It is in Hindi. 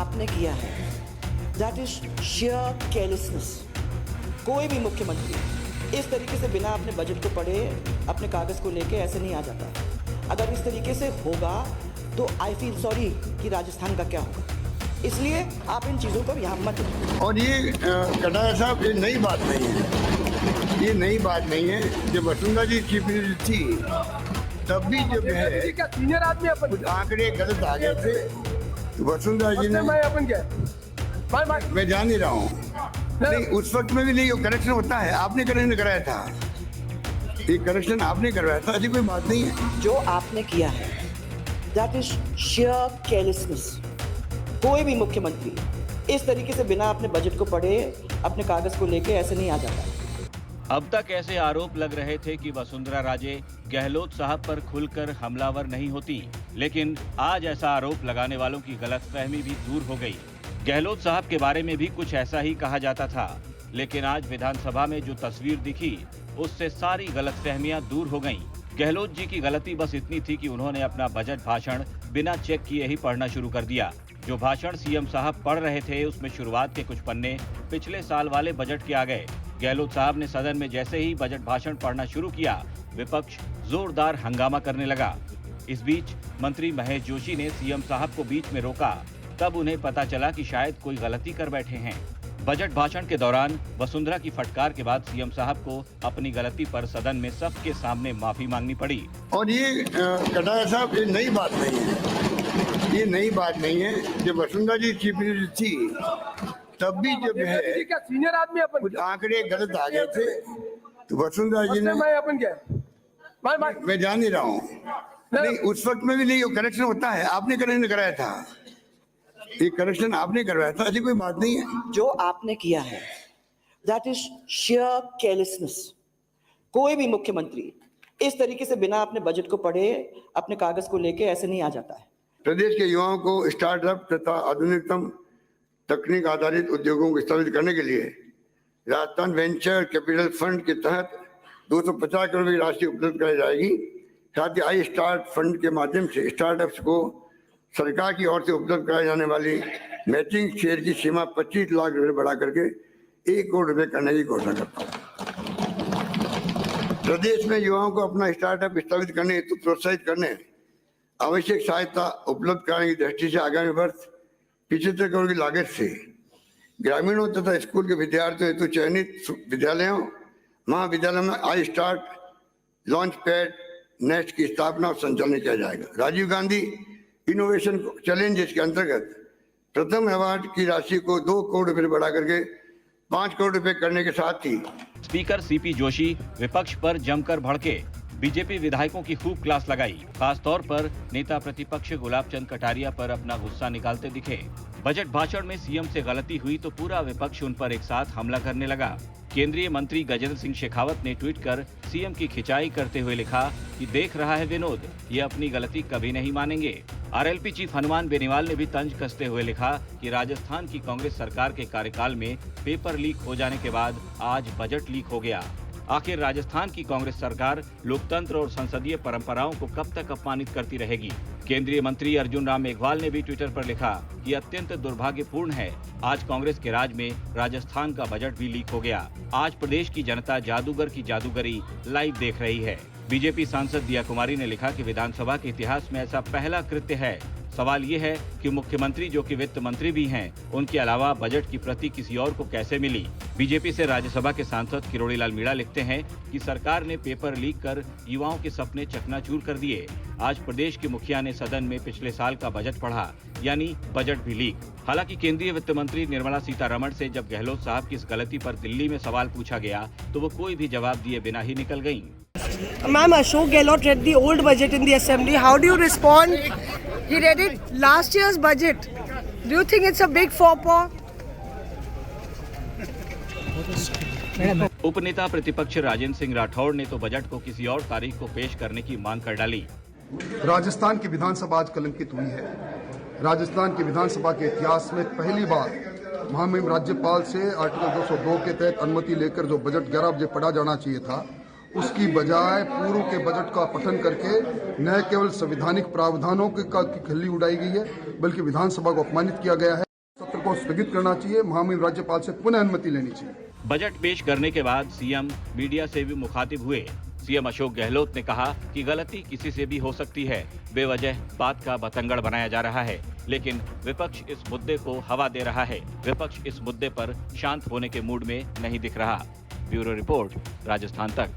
आपने किया है दैट इज शेयर केयरलेसनेस। कोई भी मुख्यमंत्री इस तरीके से बिना अपने बजट को पढ़े अपने कागज को लेके ऐसे नहीं आ जाता। अगर इस तरीके से होगा तो आई फील सॉरी कि राजस्थान का क्या होगा। इसलिए आप इन चीज़ों को यहाँ मत करें। और ये कटारिया साहब, ये नई बात नहीं है, ये नई बात नहीं है। जब वसुंधरा जी चीफ मिनिस्टर थी तब भी जब है सीनियर आदमी अपन कुछ आंकड़े गलत आ गए थे तो वसुंधरा जी ने, अपन क्या मैं जान नहीं रहा हूँ, नहीं उस वक्त में भी नहीं, करेक्शन होता है, आपने करेक्शन कराया था, ये करेक्शन आपने करवाया था, ऐसी कोई बात नहीं है। जो आपने किया है दैट इज शेयर केयरलेसनेस। कोई भी मुख्यमंत्री इस तरीके से बिना अपने बजट को पढ़े अपने कागज को लेके ऐसे नहीं आ जाता। अब तक ऐसे आरोप लग रहे थे कि वसुंधरा राजे गहलोत साहब पर खुलकर हमलावर नहीं होती, लेकिन आज ऐसा आरोप लगाने वालों की गलतफहमी भी दूर हो गई। गहलोत साहब के बारे में भी कुछ ऐसा ही कहा जाता था, लेकिन आज विधानसभा में जो तस्वीर दिखी उससे सारी गलतफहमियां दूर हो गईं। गहलोत जी की गलती बस इतनी थी कि उन्होंने अपना बजट भाषण बिना चेक किए ही पढ़ना शुरू कर दिया। जो भाषण सीएम साहब पढ़ रहे थे उसमें शुरुआत के कुछ पन्ने पिछले साल वाले बजट के आ गए। गहलोत साहब ने सदन में जैसे ही बजट भाषण पढ़ना शुरू किया, विपक्ष जोरदार हंगामा करने लगा। इस बीच मंत्री महेश जोशी ने सीएम साहब को बीच में रोका, तब उन्हें पता चला कि शायद कोई गलती कर बैठे हैं। बजट भाषण के दौरान वसुंधरा की फटकार के बाद सीएम साहब को अपनी गलती पर सदन में सबके सामने माफी मांगनी पड़ी। और ये कटारिया साहब, ये नई बात नहीं है, ये नई बात नहीं है। जब वसुंधरा जी चीफ मिनिस्टर थी तब भी जब है सीनियर आदमी अपन कुछ आंकड़े गलत आ गए थे तो वसुंधरा जी ने, अपन क्या मैं जान नहीं रहा हूँ, नहीं उस वक्त में भी नहीं, करेक्शन होता है, आपने करेक्शन कराया था, ये करेक्शन आपने करवाया था, ऐसी कोई बात नहीं है। जो आपने किया है दैट इज शेयर केयरलेसनेस। कोई भी मुख्यमंत्री इस तरीके से बिना अपने बजट को पढ़े अपने कागज को लेके ऐसे नहीं आ जाता है। प्रदेश के युवाओं को स्टार्टअप तथा आधुनिकतम तकनीक आधारित उद्योगों को स्थापित करने के लिए राजस्थान वेंचर कैपिटल फंड के तहत 250 करोड़ की राशि उपलब्ध कराई जाएगी। साथ ही आई स्टार्ट फंड के माध्यम से स्टार्टअप्स को सरकार की ओर से उपलब्ध कराई जाने वाली मैचिंग शेयर की सीमा 25 लाख रुपए बढ़ा करके 1 करोड़ रुपए करने की घोषणा करता हूँ। प्रदेश में युवाओं को अपना स्टार्टअप स्थापित करने हेतु प्रोत्साहित करने आवश्यक सहायता उपलब्ध कराने की दृष्टि से आगामी वर्ष 75 करोड़ की लागत से ग्रामीणों तथा स्कूल के विद्यार्थियों हेतु चयनित विद्यालयों महाविद्यालयों में I start launch pad nest की स्थापना और संचालन किया जाएगा। राजीव गांधी इनोवेशन चैलेंजेस के अंतर्गत प्रथम अवार्ड की राशि को 2 करोड़ रुपए बढ़ा करके 5 करोड़ रुपए करने के साथ ही स्पीकर सीपी जोशी विपक्ष पर जमकर भड़के। बीजेपी विधायकों की खूब क्लास लगाई। खास तौर पर नेता प्रतिपक्ष गुलाब चंद कटारिया पर अपना गुस्सा निकालते दिखे। बजट भाषण में सीएम से गलती हुई तो पूरा विपक्ष उन पर एक साथ हमला करने लगा। केंद्रीय मंत्री गजेंद्र सिंह शेखावत ने ट्वीट कर सीएम की खिंचाई करते हुए लिखा कि देख रहा है विनोद, ये अपनी गलती कभी नहीं मानेंगे। आरएलपी चीफ हनुमान बेनीवाल ने भी तंज कसते हुए लिखा कि राजस्थान की कांग्रेस सरकार के कार्यकाल में पेपर लीक हो जाने के बाद आज बजट लीक हो गया। आखिर राजस्थान की कांग्रेस सरकार लोकतंत्र और संसदीय परंपराओं को कब तक अपमानित करती रहेगी। केंद्रीय मंत्री अर्जुन राम मेघवाल ने भी ट्विटर पर लिखा कि अत्यंत दुर्भाग्यपूर्ण है, आज कांग्रेस के राज में राजस्थान का बजट भी लीक हो गया। आज प्रदेश की जनता जादूगर की जादूगरी लाइव देख रही है। बीजेपी सांसद दिया कुमारी ने लिखा कि विधानसभा के इतिहास में ऐसा पहला कृत्य है। सवाल ये है कि मुख्यमंत्री जो कि वित्त मंत्री भी हैं, उनके अलावा बजट की प्रति किसी और को कैसे मिली। बीजेपी से राज्यसभा के सांसद किरोड़ीलाल मीणा लिखते हैं कि सरकार ने पेपर लीक कर युवाओं के सपने चकनाचूर कर दिए। आज प्रदेश के मुखिया ने सदन में पिछले साल का बजट पढ़ा, यानी बजट भी लीक। हालांकि केंद्रीय वित्त मंत्री निर्मला सीतारमण से जब गहलोत साहब की इस गलती पर दिल्ली में सवाल पूछा गया तो वो कोई भी जवाब दिए बिना ही निकल गयीं। Ma'am, Ashok Gehlot read the old budget in the assembly. How do you respond? He read it last year's budget. Do you think it's a big faux pas? उपनेता प्रतिपक्ष राजेंद्र सिंह राठौड़ ने तो बजट को किसी और तारीख को पेश करने की मांग कर डाली। राजस्थान की विधानसभा आज कलंकित हुई है। राजस्थान की विधानसभा के इतिहास में पहली बार महामहिम राज्यपाल से आर्टिकल 202 के तहत अनुमति लेकर जो बजट 11 बजे पढ़ा जाना चाहिए था, उसकी बजाय पूर्व के बजट का पठन करके न केवल संवैधानिक प्रावधानों की खिल्ली उड़ाई गई है, बल्कि विधानसभा को अपमानित किया गया है। को स्थगित करना चाहिए, महामहिम राज्यपाल से पुनः अनुमति लेनी चाहिए। बजट पेश करने के बाद सीएम मीडिया से भी मुखातिब हुए। सीएम अशोक गहलोत ने कहा कि गलती किसी से भी हो सकती है, बेवजह बात का बतंगड़ बनाया जा रहा है, लेकिन विपक्ष इस मुद्दे को हवा दे रहा है। विपक्ष इस मुद्दे पर शांत होने के मूड में नहीं दिख रहा। ब्यूरो रिपोर्ट, राजस्थान तक।